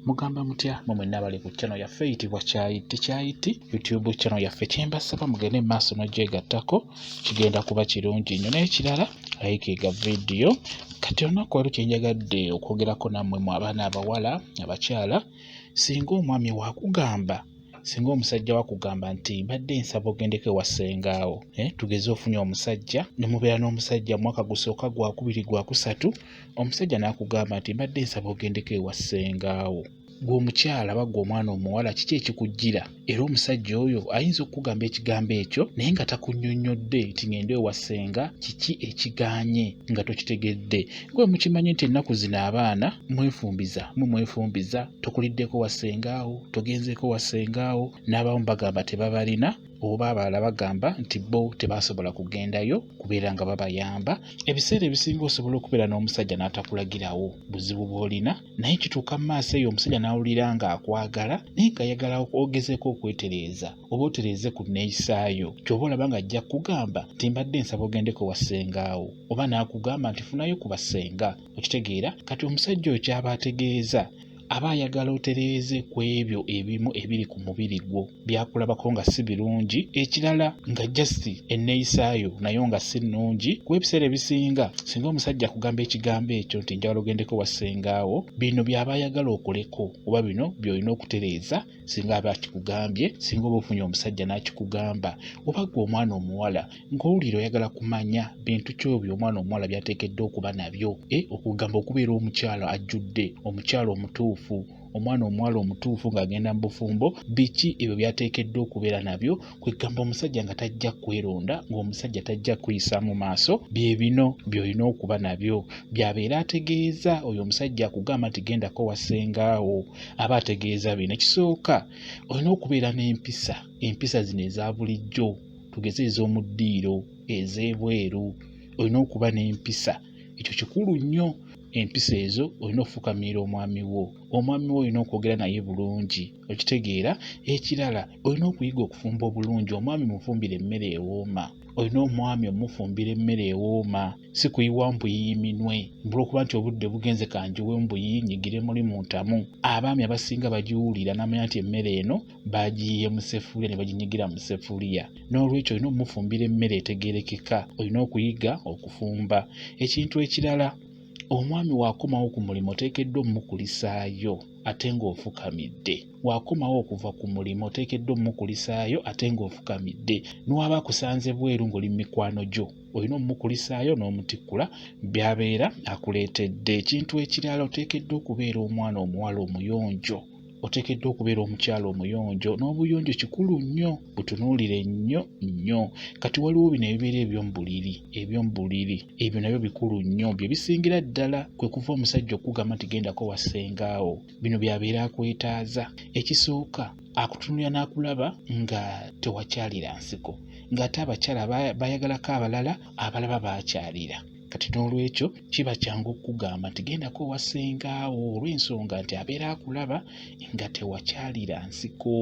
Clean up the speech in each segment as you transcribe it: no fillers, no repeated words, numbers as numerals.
Mugamba mutya mwe nabali ku channel yaffe eyitibwa Kyayiti YouTube channel yaffe kyembasaba mugende maaso n'ogyegattako kigenda kuba kirungi nnyo n'ekirala like video kati olunaku olwo kyenjagadde okwogerako nammwe mu abaana abawala abakyala singa omwami wakugamba singa omusajja wakugamba nti mbadde nsaba ogendeko ewa ssengaawo tugeze ofunye omusajja ne mubeera n'omusajja mwaka gusooka gwa kubiri gwa kusatu omusajja n'akugamba nti mbadde nsaba ogendeko ewa ssengaawo gwe omukyala bagwa omwana omuwala kiki ekikujjira era omusajja oyo ayinza okukugamba ekigambo ekyo naye nga takunnyonnyodde nti ngende ewa ssenga kiki ekiganye nga tokitegedde gwe mukimanyi nti ennaku zino abaana mwefumbiza tokuliddeko wa ssengaawo togenzeeko wa ssengaawo n'abamu bagamba tebabalina oba abalala bagamba nti bo tebasobola kugendayo kubeera nga babayamba ebiseera ebisinga osobola okubeera n'omusajja n'atakulagirawo buzibu bw'olina naye kituuka mu maaso eyo omusajja n'awulira nga akwagala naye ng'ayagala ogezeeko okwetereeza oba otereeze ku nneeyisaayo ky'oba olaba nga ajja kugamba nti mbadde nsaba ogendeko wa ssengaawo oba n'akugamba nti funayo ku bassenga okitegeera kati omusajja oyo ky'aba ategeeza aba ayagala otereeze ku ebyo ebimu ebiri ku mubiri gwo byakulabako nga si birungi ekirala nga just enneeyisaayo nayo nga si nnungi ku ebiseera ebisinga singa omusajja akugamba ekigambo ekyo nti njagala ogendeko wa ssengaawo bino by'aba ayagala okoleko oba bino by'olina okutereeza singa aba akikugambye singa oba ofunye omusajja n'akikugamba oba gwe omwana omuwala ng'owulira oyagala kumanya bintu ky'obyo omwana omuwala byateekeddwa okuba nabyo okugamba okubeera omukyala ajjudde omukyala omutuufu omwana omuwala omutuufu ng'agenda mu bufumbo biki ebyo byateekeddwa okubeera nabyo kwegamba omusajja nga tajja kweronda ng'omusajja tajja kuyisa mu maaso bye bino by'olina okuba nabyo by'abeera ategeeza oyo omusajja akugamba nti gendako wa ssengaawo aba ategeeza bino ekisooka olina okubeera n'empisa zino eza bulijjo tugeze ez'omu ddiiro ez'ebweru olina okuba n'empisa ekyo kikulu nnyo empisa ezo olina okufukamira omwami wo olina okwogera naye bulungi okitegeera ekirala olina okuyiga okufumba obulungi omwami mufumbire emmere ewooma olina omwami omufumbira emmere ewooma si kuyiwa mbuyiyi minwe mbula okuba nti obudde bugenze kanjuwe mbuyiyi nyigire muli mu ntamu abaami abasinga bagiwulira n'amanya nti emmere eno bagiyiye mu ssefuliya ne baginyigira mu ssefuliya n'olwekyo olina omumufumbira emmere etegeerekeka olina okuyiga okufumba ekintu ekirala omwami wakomawo ku mulimu oteekeddwa omumukulisaayo ate ng'ofukamidde wakomawo okuva ku mulimu oteekeddwa omumukulisaayo ate ng'ofukamidde n'waba akusanze bweru ng'oli mu mikwano gyo olina omumukulisaayo n'omutikkula by'abeera akuleetedde ekintu ekirala oteekeddwa okubeera omwana omuwala omuyonjo oteekeddwa okubeera omukyala omuyonjo n'obuyonjo kikulu nnyo butunuulire nnyo kati waliwo bino ebibeera eby'omubuliri ebyo nabyo bikulu nnyo bye bisingira ddala kwe kuva omusajja okugamba nti gendako wa ssengaawo bino by'abeera akwetaaza ekisooka akutunulira n'akulaba nga tewakyalira nsiko ng'ate abakyala bayagalako abalaba baakyalira kati n'olwekyo kiba kyangu okugamba nti gendako wa ssengaawo olw'ensonga nti abeera akulaba nga tewakyalira nsiko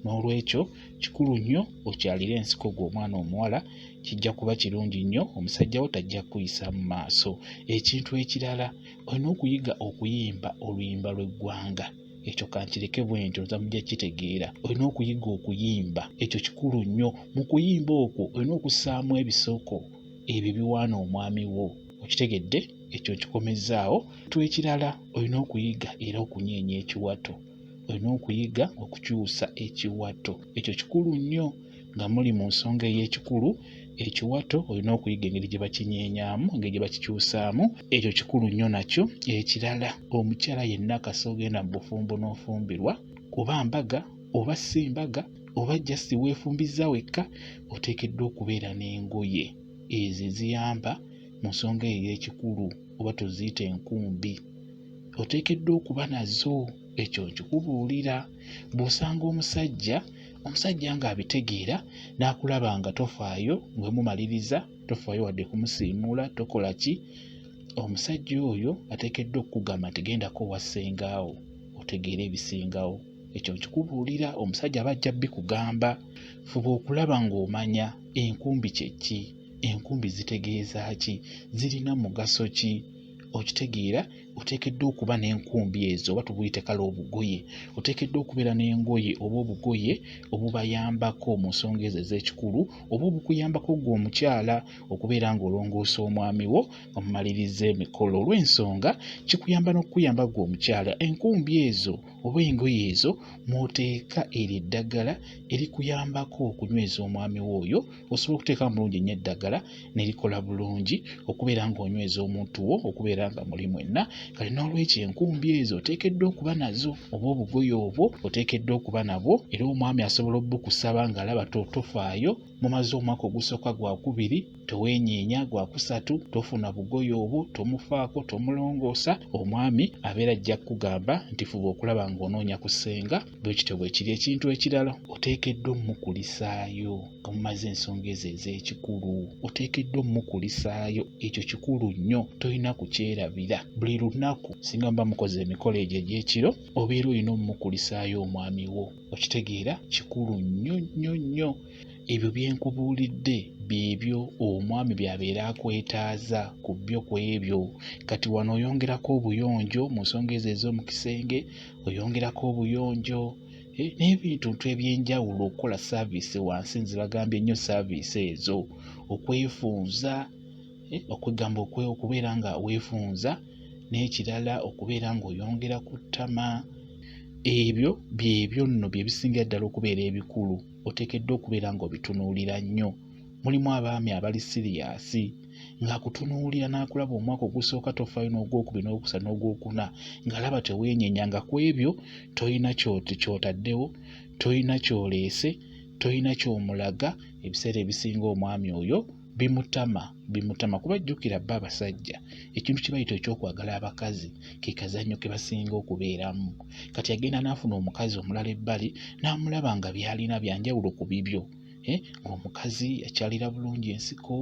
n'olwekyo kikulu nnyo okyalire ensiko gw'omwana omuwala kijja kuba kirungi nnyo omusajja wo tajja kuyisa mu maaso ekintu ekirala olina okuyiga okuyimba oluyimba lw'eggwanga ekyo kankireke bwe ntyo nza mujja kitegeera olina okuyiga okuyimba ekyo kikulu nnyo mu kuyimba okwo olina okussaamu ebisooko ebyo biwaana omwami wo okitegedde ekyo kikomezaawo ekirala olina okuyiga era okunyeenya ekiwato olina okuyiga okukyusa ekiwato ekyo kikulu nnyo nga muli mu nsonga ey'ekikulu ekiwato olina okuyiga engeri gye bakinyeenyaamu engeri gye bakikyusaamu ekyo kikulu nnyo nakyo ekirala omukyala yenna kasa ogenda mu bufumbo n'ofumbirwa oba mbaga oba si mbaga oba just weefumbiza wekka oteekeddwa okubeera n'engoye ezo eziyamba mu nsonga ey'ekikulu oba toziyita enkumbi oteekeddwa okuba nazo ekyo nkikubuulira bw'osanga omusajja ng'abitegeera n'akulaba nga tofaayo ng'emumaliriza tofaayo wadde kumusiimuula tokola ki omusajja oyo ateekeddwa okukugamba nti gendako wa ssengaawo otegeera ebisingawo ekyo nkikubuulira omusajja aba ajja bikugamba fuba okulaba ng'omanya enkumbi kye ki enkumbi zitegeeza ki zirina mugaso ki okitegeera oteekeddwa okuba n'enkumbi ezo oba tubuyite kale obugoye. Oteekeddwa okubeera n'engoye oba obugoye obubayambako mu nsonga ezo ez'ekikulu oba obukuyambako ggwe omukyala okubeera ng'olongoosa omwami wo omumaliriza emikolo. Olw'ensonga kikuyamba n'okukuyamba ggwe omukyala. Enkumbi ezo oba engoye ezo mw'oteeka eryo eddagala erikuyambako okunyweza omwami wo oyo. Osobola okuteekamu bulungi nnyo eddagala ne likola bulungi okubeera ng'onyweza omuntu wo okubeera nga muli mwenna. Kale n'olwekyo enkumbi ezo oteekeddwa okuba nazo oba obugoye obwo oteekeddwa okuba nabwo, era omwami asobola obbukusaba ng'alaba tofaayo. Mumaze omwaka ogusooka gwakubiri toweenyeenya, gwakusatu tofuna bugoye obwo, tomufaako, tomulongoosa, omwami abeera ajja kukugamba nti fuba okulaba ng'onoonya ku ssenga. Bwe kityo bwe kiri. Ekintu ekirala oteekeddwa omukulisaayo nga mumaze ensonga ezo ez'ekikulu. Oteekeddwa omukulisaayo, ekyo kikulu nnyo, tolina kukyerabira. Buli lunaku singa muba mukoze emikolo egyo egy'ekiro obeera olina omukulisaayo omwami wo. Okitegeera, kikulu nnyo nnyo nnyo. Ebyo bye nkubuulidde byebyo omwami by'abeera akwetaaza ku byo ku ebyo. Kati wano oyongerako obuyonjo mu nsonga ezo ez'omu kisenge, oyongerako obuyonjo n'ebintu eby'enjawulo okukola saaviisi wansi. Nze bagambye nnyo saaviisi ezo, okwefunza, okugamba okubeera nga weefunza, n'ekirala okubeera ng'oyongera ku ttama. Ebyo byebyo nno bye bisingira ddala okubeera ebikulu. Oteekeddwa okubeera ng'obitunuulira nnyo. Mulimu abaami abali siriyasi ng'akutunuulira n'akulaba omwaka ogusooka tofaayo, n'ogwokubiri n'ogwokusatu n'ogwokuna ng'alaba teweenyeenya, nga ku ebyo tolina ky'otaddewo, tolina ky'oleese, tolina ky'omulaga. Ebiseera ebisinga omwami oyo bimutama kuba jjukira bba abasajja ekintu kye bayita ekyokwagala abakazi ke kazannyo ke basinga okubeeramu. Kati agenda n'afuna omukazi omulala ebbali n'amulaba nga by'alina bya njawulo ku bibyo, ng'omukazi yakyalira bulungi ensiko,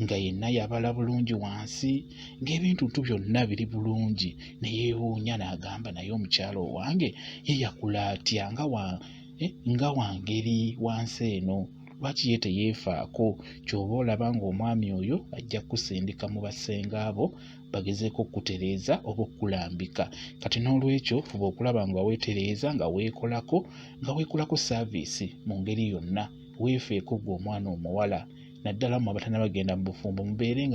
nga yenna yabala bulungi wansi, ng'ebintu byonna biri bulungi, ne yeewuunya n'agamba naye omukyala owange ye yakula atya nga wangeri wansi eno, lwaki ye teyeefaako? Ky'oba olaba ng'omwami oyo ajja kusindika mu bassenga abo bagezeeko okutereeza oba okukulambika. Kati n'olwekyo fuba okulaba nga weetereeza, nga weekolako saaviisi mu ngeri yonna. Weefeeko ggwe omwana omuwala, naddala mmwe abatannabagenda mu bufumbo mubeere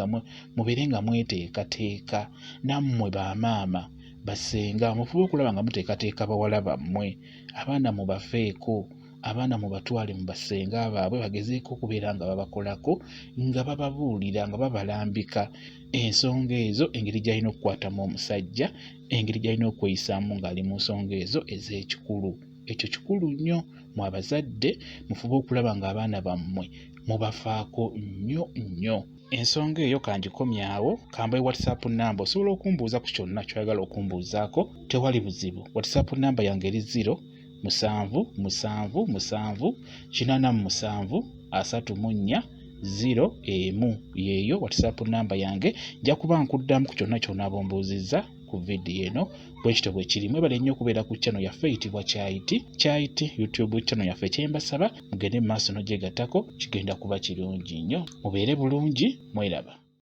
nga mweteekateeka. Nammwe bamaama bassenga mufube okulaba nga muteekateeka bawala bammwe. Abaana mubafeeko, abaana mubatwale mu bassenga baabwe bagezeeko okubeera nga babakolako, nga bababuulira, nga babalambika ensonga ezo, engeri gy'alina okukwatamu omusajja, engeri gy'alina okweyisaamu ng'ali mu nsonga ezo ez'ekikulu. Ekyo kikulu nnyo. Mu abazadde mufube okulaba ng'abaana bammwe mubafaako nnyo nnyo. Ensonga eyo kangikomyawo, kambaye WhatsApp namba osobola okumbuuza ku kyonna ky'oyagala okumbuuzaako, tewali buzibu. WhatsApp namba yange eri 077873401 yeeyo WhatsApp namba yange. Nja kuba nkuddamu ku kyonna ky'onaaba ombuuzizza ku vidiyo eno. Bwe kityo bwe kiri. Mwebale nnyo okubeera ku channel yaffe eyitibwa Kyayiti YouTube channel yaffe. Kyembasaba mugende mu maaso n'ogyegattako, kigenda kuba kirungi nnyo. Mubeere bulungi, mweraba.